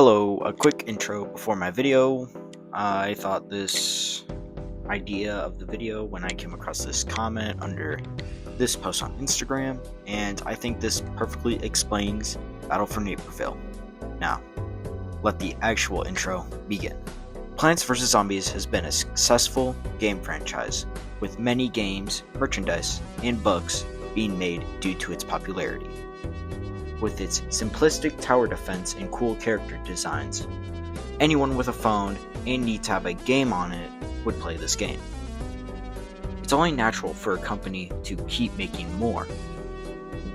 Hello, a quick intro before my video. I thought this idea of the video when I came across this comment under this post on Instagram, and I think this perfectly explains Battle for Neighborville. Now, let the actual intro begin. Plants vs. Zombies has been a successful game franchise, with many games, merchandise, and books being made due to its popularity. With its simplistic tower defense and cool character designs, anyone with a phone and need to have a game on it would play this game. It's only natural for a company to keep making more.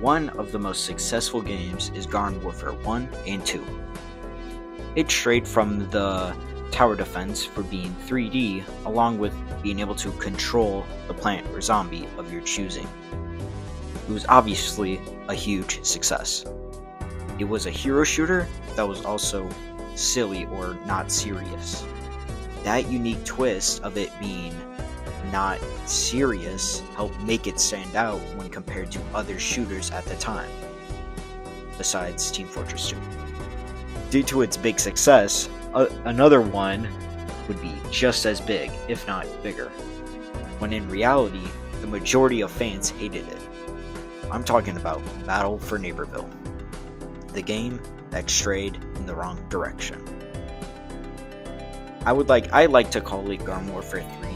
One of the most successful games is Garden Warfare 1 and 2. It strayed from the tower defense for being 3D, along with being able to control the plant or zombie of your choosing. It was obviously a huge success. It was a hero shooter that was also silly or not serious. That unique twist of it being not serious helped make it stand out when compared to other shooters at the time, besides Team Fortress 2. Due to its big success, another one would be just as big, if not bigger, when in reality, the majority of fans hated it. I'm talking about Battle for Neighborville, the game that strayed in the wrong direction. I like to call it Garden Warfare 3,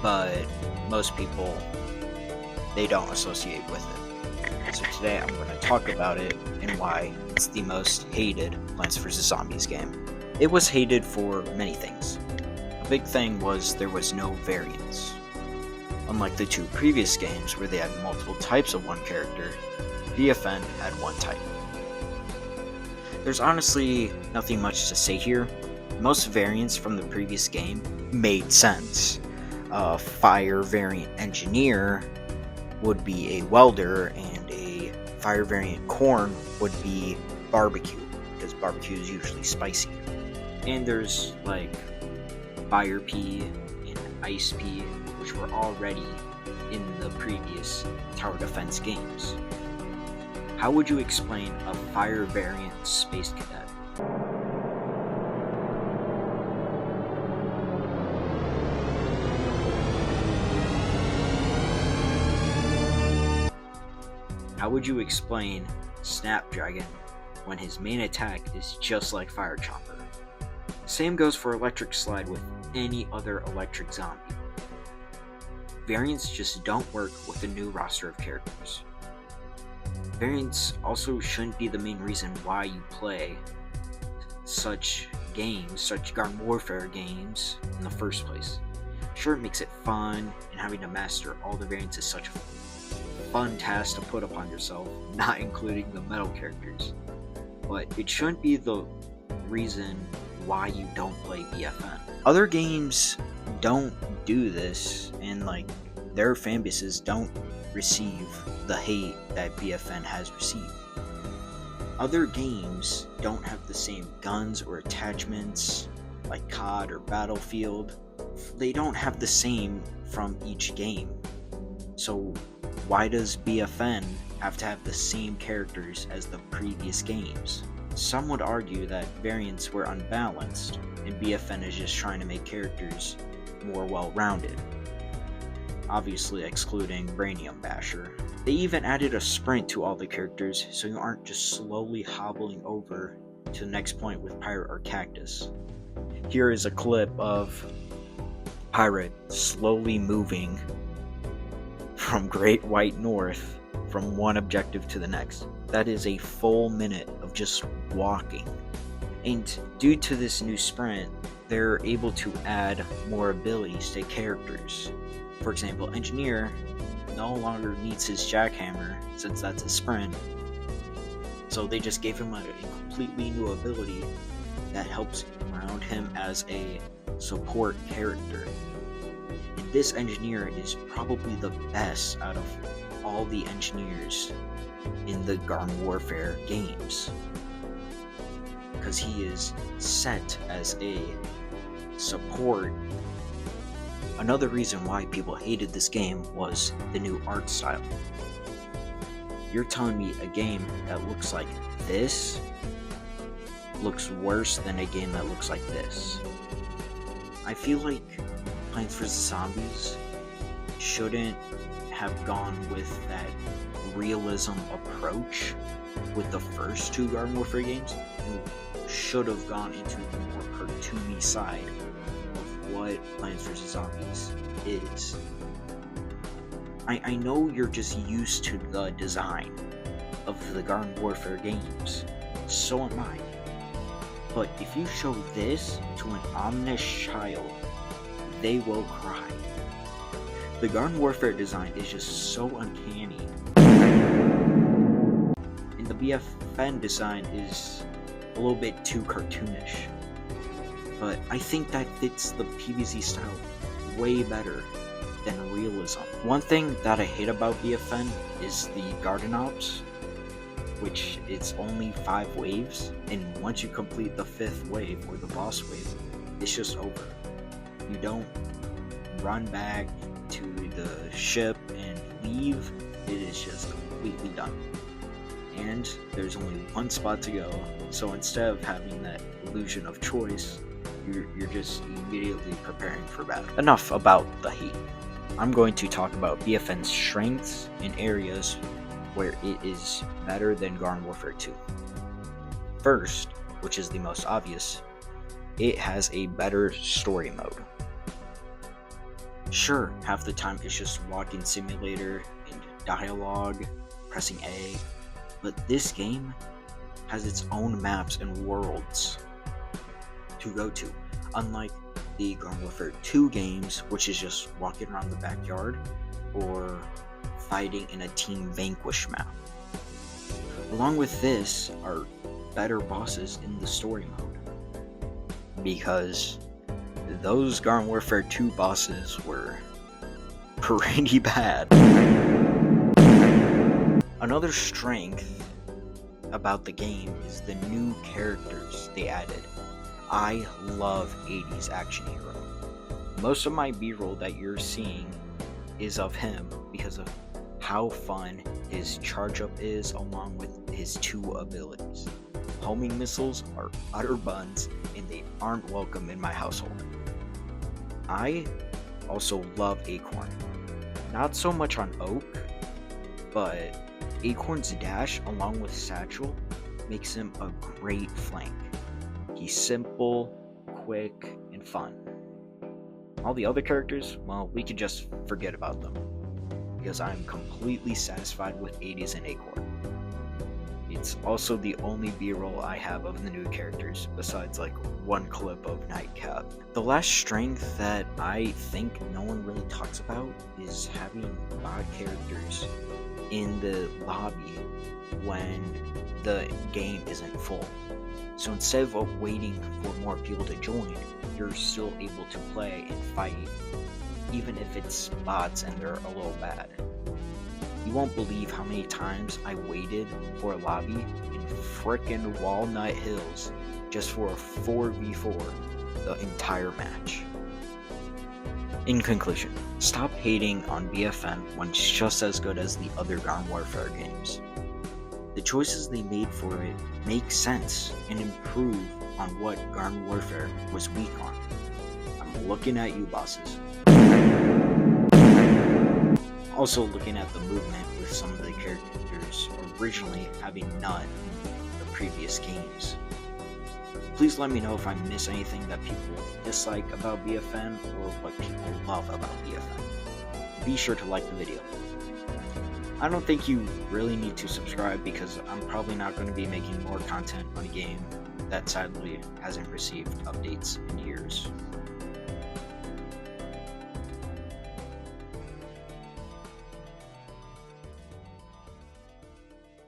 but most people, they don't associate with it. So today I'm going to talk about it and why it's the most hated Plants vs. Zombies game. It was hated for many things. A big thing was there was no variance. Unlike the two previous games where they had multiple types of one character, BFN had one type. There's honestly nothing much to say here. Most variants from the previous game made sense. A fire variant engineer would be a welder, and a fire variant corn would be barbecue, because barbecue is usually spicy. And there's like fire pea and ice pea, which were already in the previous tower defense games. How would you explain a fire variant space cadet? How would you explain Snapdragon when his main attack is just like Fire Chopper? Same goes for Electric Slide with any other electric zombie. Variants just don't work with a new roster of characters. Variants also shouldn't be the main reason why you play such games, such Garden Warfare games in the first place. Sure, it makes it fun, and having to master all the variants is such a fun task to put upon yourself, not including the metal characters. But it shouldn't be the reason why you don't play BFN. Other games don't do this, and their fan bases don't receive the hate that BFN has received. Other games don't have the same guns or attachments like COD or Battlefield. They don't have the same from each game. So why does BFN have to have the same characters as the previous games? Some would argue that variants were unbalanced, and BFN is just trying to make characters more well-rounded, obviously excluding Brainium Basher. They even added a sprint to all the characters, so you aren't just slowly hobbling over to the next point with Pirate or Cactus. Here is a clip of Pirate slowly moving from Great White North from one objective to the next. That is a full minute of just walking. And due to this new sprint, they're able to add more abilities to characters. For example, Engineer no longer needs his jackhammer since that's a sprint. So they just gave him a completely new ability that helps round him as a support character. And this Engineer is probably the best out of all the engineers in the Garden Warfare games, because he is set as a support. Another reason why people hated this game was the new art style. You're telling me a game that looks like this looks worse than a game that looks like this. I feel like Plants vs. Zombies shouldn't have gone with that realism approach with the first two Garden Warfare games, and should have gone into the more cartoony side of what Plants vs. Zombies is. I know you're just used to the design of the Garden Warfare games, so am I. But if you show this to an ominous child, they will cry. The Garden Warfare design is just so uncanny. And the BFN design is a little bit too cartoonish. But I think that fits the PvZ style way better than realism. One thing that I hate about BFN is the Garden Ops, which it's only 5 waves, and once you complete the 5th wave, or the boss wave, it's just over. You don't run back to the ship and leave, it is just completely done. And there's only one spot to go, so instead of having that illusion of choice, you're just immediately preparing for battle. Enough about the hate. I'm going to talk about BFN's strengths and areas where it is better than Garden Warfare 2. First, which is the most obvious, it has a better story mode. Sure, half the time it's just walking simulator and dialogue, pressing A, but this game has its own maps and worlds to go to, unlike the Garden Warfare 2 games, which is just walking around the backyard or fighting in a Team Vanquish map. Along with this are better bosses in the story mode, because those Garden Warfare 2 bosses were pretty bad. Another strength about the game is the new characters they added. I love 80s action hero. Most of my B-roll that you're seeing is of him because of how fun his charge up is, along with his 2 abilities. Homing missiles are utter buns, and they aren't welcome in my household. I also love Acorn. Not so much on Oak, but Acorn's dash along with Satchel makes him a great flank. He's simple, quick, and fun. All the other characters, well, we could just forget about them, because I'm completely satisfied with 80s and Acorn. It's also the only B-roll I have of the new characters, besides like one clip of Nightcap. The last strength that I think no one really talks about is having bot characters in the lobby when the game isn't full. So instead of waiting for more people to join, you're still able to play and fight, even if it's bots and they're a little bad. You won't believe how many times I waited for a lobby in frickin' Walnut Hills just for a 4v4 the entire match. In conclusion, stop hating on BFN when it's just as good as the other Garden Warfare games. The choices they made for it make sense and improve on what Garden Warfare was weak on. I'm looking at you, bosses. Also looking at the movement with some of the characters originally having none in the previous games. Please let me know if I miss anything that people dislike about BFN or what people love about BFN. Be sure to like the video. I don't think you really need to subscribe, because I'm probably not going to be making more content on a game that sadly hasn't received updates in years.